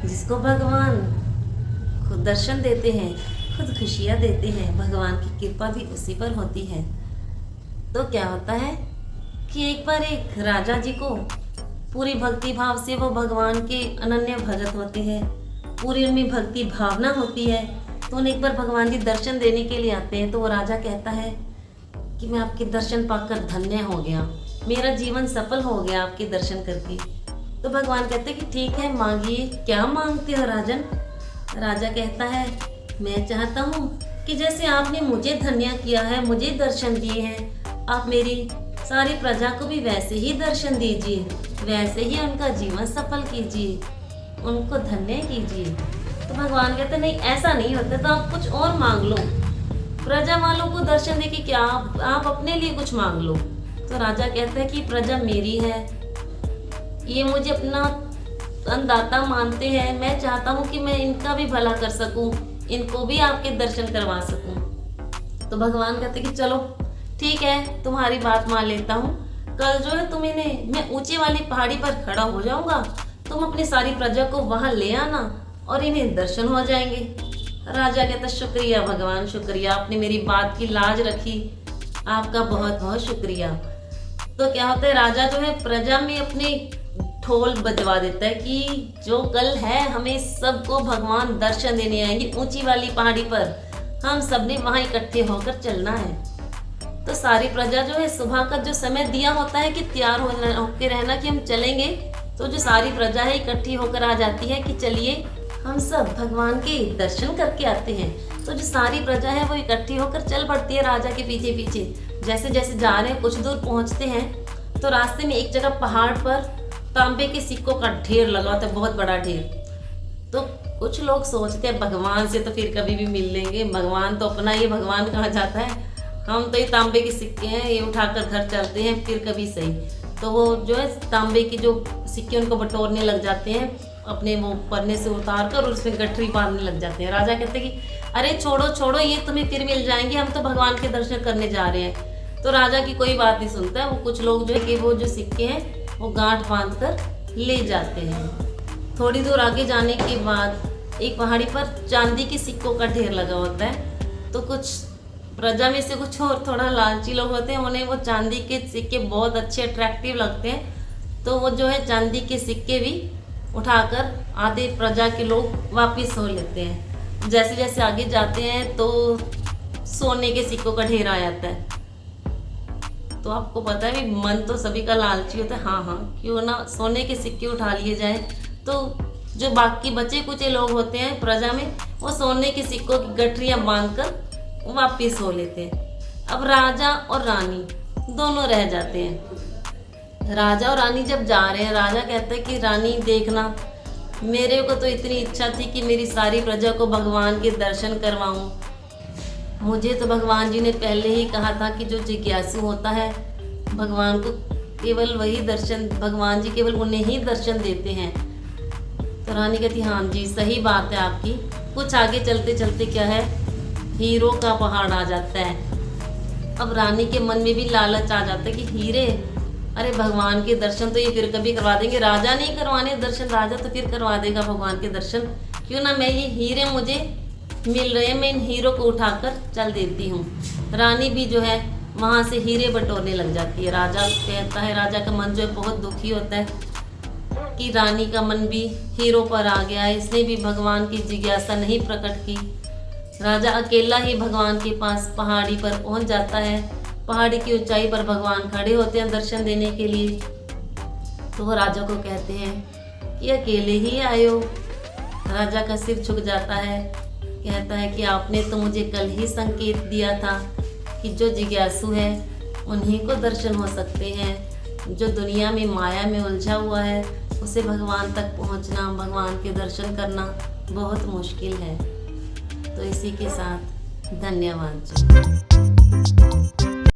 जिसको भगवान खुद दर्शन देते हैं, खुद खुशियाँ देते हैं, भगवान की कृपा भी उसी पर होती है। तो क्या होता है कि एक बार एक राजा जी को पूरी भक्ति भाव से वो भगवान के अनन्य भगत होते हैं, पूरी उनमें भक्ति भावना होती है। तो उन्हें एक बार भगवान जी दर्शन देने के लिए आते हैं। तो वो राजा कहता है कि मैं आपके दर्शन पाकर धन्य हो गया, मेरा जीवन सफल हो गया आपके दर्शन करके। तो भगवान कहते हैं कि ठीक है, मांगिए, क्या मांगते हो राजन। राजा कहता है मैं चाहता हूँ कि जैसे आपने मुझे धन्य किया है, मुझे दर्शन दिए हैं, आप मेरी सारी प्रजा को भी वैसे ही दर्शन दीजिए, वैसे ही उनका जीवन सफल कीजिए, उनको धन्य कीजिए। तो भगवान कहते नहीं, ऐसा नहीं होता, तो आप कुछ और मांग लो, प्रजा वालों को दर्शन दे के क्या आप अपने लिए कुछ मांग लो। तो राजा कहते हैं कि प्रजा मेरी है, ये मुझे अपना अन्नदाता मानते हैं, मैं चाहता हूँ कि मैं इनका भी भला कर सकूँ, इनको भी आपके दर्शन करवा सकूँ। तो भगवान कहते कि चलो ठीक है, तुम्हारी बात मान लेता हूँ। कल जो है तुम इन्हें, मैं ऊंचे वाली पहाड़ी पर खड़ा हो जाऊंगा, तुम अपनी सारी प्रजा को वहां ले आना और इन्हें दर्शन हो जाएंगे। राजा कहता शुक्रिया भगवान, शुक्रिया, आपने मेरी बात की लाज रखी, आपका बहुत बहुत शुक्रिया। तो क्या होता है, राजा जो है प्रजा में अपने ढोल बजवा देता है कि जो कल है हमें सबको भगवान दर्शन देने आएंगे ऊंची वाली पहाड़ी पर, हम सबने वहां इकट्ठे होकर चलना है। तो सारी प्रजा जो है, सुबह का जो समय दिया होता है कि तैयार होके रहना कि हम चलेंगे, तो जो सारी प्रजा है इकट्ठी होकर आ जाती है कि चलिए हम सब भगवान के दर्शन करके आते हैं। तो जो सारी प्रजा है वो इकट्ठी होकर चल पड़ती है राजा के पीछे पीछे। जैसे जैसे जा रहे हैं, कुछ दूर पहुंचते हैं तो रास्ते में एक जगह पहाड़ पर तांबे के सिक्कों का ढेर लगा होता है, बहुत बड़ा ढेर। तो कुछ लोग सोचते हैं भगवान से तो फिर कभी भी मिल लेंगे, भगवान तो अपना ही भगवान कहा जाता है, हम तो ये तांबे के सिक्के हैं, ये उठाकर घर चलते हैं फिर कभी सही। तो वो जो है तांबे के जो सिक्के उनको बटोरने लग जाते हैं, अपने वो पन्ने से उतार कर और उसमें गठरी बांधने लग जाते हैं। राजा कहते हैं कि अरे छोड़ो छोड़ो, ये तुम्हें फिर मिल जाएंगे, हम तो भगवान के दर्शन करने जा रहे हैं। तो राजा की कोई बात नहीं सुनता है, वो कुछ लोग जो है कि वो जो सिक्के हैं वो गांठ बांध कर ले जाते हैं। थोड़ी दूर आगे जाने के बाद एक पहाड़ी पर चांदी के सिक्कों का ढेर लगा होता है। तो कुछ प्रजा में से कुछ और थोड़ा लालची लोग होते हैं, उन्हें वो चांदी के सिक्के बहुत अच्छे अट्रैक्टिव लगते हैं। तो वो जो है चांदी के सिक्के भी उठाकर आधे प्रजा के लोग वापस हो लेते हैं। जैसे जैसे आगे जाते हैं तो सोने के सिक्कों का ढेर आ जाता है। तो आपको पता है भी मन तो सभी का लालची होता है, हाँ हाँ क्यों ना सोने के सिक्के उठा लिए जाए। तो जो बाकी बचे कुचे लोग होते हैं प्रजा में, वो सोने के सिक्कों की गठरियाँ बांध कर वापिस हो लेते हैं। अब राजा और रानी दोनों रह जाते हैं। राजा और रानी जब जा रहे हैं, राजा कहते हैं कि रानी देखना, मेरे को तो इतनी इच्छा थी कि मेरी सारी प्रजा को भगवान के दर्शन करवाऊं। मुझे तो भगवान जी ने पहले ही कहा था कि जो जिज्ञासु होता है भगवान को केवल वही दर्शन, भगवान जी केवल उन्हें ही दर्शन देते हैं। तो रानी कहती हाँ जी सही बात है आपकी। कुछ आगे चलते चलते क्या है, हीरो का पहाड़ आ जाता है। अब रानी के मन में भी लालच आ जाता है कि हीरे, अरे भगवान के दर्शन तो ये फिर कभी करवा देंगे, राजा नहीं करवाने दर्शन, राजा तो फिर करवा देगा भगवान के दर्शन, क्यों ना मैं ये हीरे मुझे मिल रहे हैं, मैं इन हीरो को उठाकर चल देती हूँ। रानी भी जो है वहाँ से हीरे बटोरने लग जाती है। राजा कहता है, राजा का मन जो है बहुत दुखी होता है कि रानी का मन भी हीरो पर आ गया है, इसने भी भगवान की जिज्ञासा नहीं प्रकट की। राजा अकेला ही भगवान के पास पहाड़ी पर पहुंच जाता है। पहाड़ी की ऊंचाई पर भगवान खड़े होते हैं दर्शन देने के लिए। तो वो राजा को कहते हैं कि अकेले ही आए हो। राजा का सिर झुक जाता है, कहता है कि आपने तो मुझे कल ही संकेत दिया था कि जो जिज्ञासु है उन्हीं को दर्शन हो सकते हैं, जो दुनिया में माया में उलझा हुआ है उसे भगवान तक पहुंचना, भगवान के दर्शन करना बहुत मुश्किल है। तो इसी के साथ धन्यवाद जी।